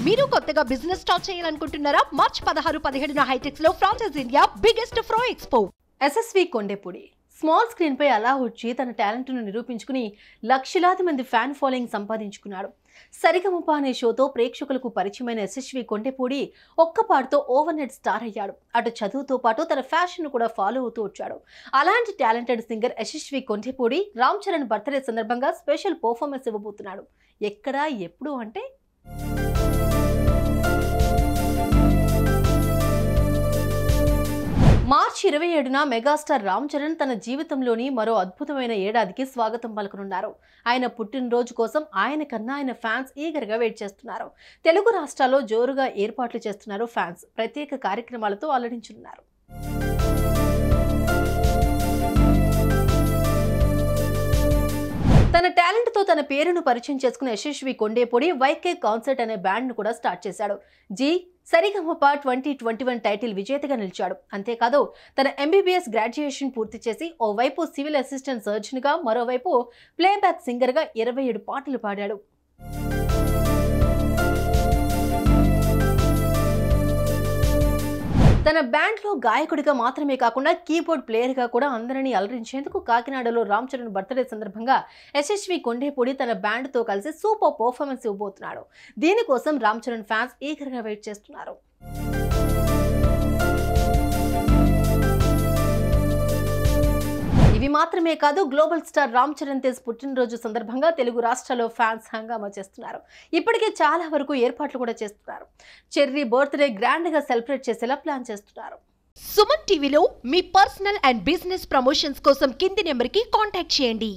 మీరు కొత్తగా business start చేయాలనుకుంటున్నారా? మార్చ్ 16-17 హైటెక్స్ లో ఫ్రాన్సెస్ ఇండియా బిగ్గెస్ట్ ఫ్రో expo. SSV Kondepudi small screen పై అలా వచ్చి తన టాలెంట్ ను నిరూపించుకుని లక్షలాది మంది ఫ్యాన్ ఫాలోయింగ్ సంపాదించుకున్నాడు. సరిగమప అనే షోతో ప్రేక్షకులకు పరిచయమైన ఎస్ఎస్వి కొండేపూడి ఒక్కపాటుతో ఓవర్ నైట్ స్టార్ అయ్యాడు. అటు చదువుతో పాటు తన ఫ్యాషన్ ను కూడా ఫాలో అవుతూ వచ్చాడు. అలాంటి talented singer SSV Kondepudi Ram Charan birthday సందర్భంగా స్పెషల్ పర్ఫార్మెన్స్ ఇవ్వబోతున్నాడు. ఎక్కడ ఎప్పుడు అంటే మార్చి 27న మెగాస్టార్ రామ్ చరణ్ తన జీవితంలోని మరో అద్భుతమైన ఏడాదికి స్వాగతం పలకనున్నారు. ఆయన పుట్టినరోజు కోసం ఆయన కన్నా ఆయన ఫ్యాన్స్ ఈగర్గా వెయిట్ చేస్తున్నారు. తెలుగు రాష్ట్రాల్లో జోరుగా ఏర్పాట్లు చేస్తున్నారు ఫ్యాన్స్. ప్రత్యేక కార్యక్రమాలతో అలరించనున్నారు. తన టాలెంట్ తో తన పేరును పరిచయం చేసుకున్న యశస్వి కొండేపూడి వైకే కాన్సర్ట్ అనే బ్యాండ్ ను కూడా స్టార్ట్ చేశాడు. సరిగమప 2021 టైటిల్ విజేతగా నిలిచాడు. అంతేకాదు తన ఎంబీబీఎస్ గ్రాడ్యుయేషన్ పూర్తి చేసి ఓవైపు సివిల్ అసిస్టెంట్ సర్జన్ గా మరోవైపు ప్లేబ్యాక్ సింగర్ గా 27 పాటలు పాడాడు. తన బ్యాండ్ లో గాయకుడిగా మాత్రమే కాకుండా కీబోర్డ్ ప్లేయర్ గా కూడా అందరినీ అలరించేందుకు కాకినాడలో రామ్ చరణ్ బర్త్డే సందర్భంగా ఎస్ఎస్వి కొండేపూడి తన బ్యాండ్ తో కలిసి సూపర్ పర్ఫార్మెన్స్ ఇవ్వబోతున్నాడు. దీనికోసం రామ్ చరణ్ ఫ్యాన్స్ ఈగర్ గా వెయిట్ చేస్తున్నారు. ఇవి మాత్రమే కాదు, గ్లోబల్ స్టార్ రామ్ చరణ్ తేజ్ పుట్టినరోజు సందర్భంగా తెలుగు రాష్ట్రాల్లో ఫ్యాన్స్ హంగామా చేస్తున్నారు. ఇప్పటికే చాలా వరకు ఏర్పాట్లు కూడా చేస్తున్నారు. చెర్రీ బర్త్డే గ్రాండ్ గా సెలబ్రేట్ చేసేలా ప్లాన్ చేస్తున్నారు. సుమన్ టీవీలో మీ పర్సనల్ అండ్ బిజినెస్ ప్రమోషన్స్ కోసం కింది నెంబర్ కి కాంటాక్ట్ చేయండి.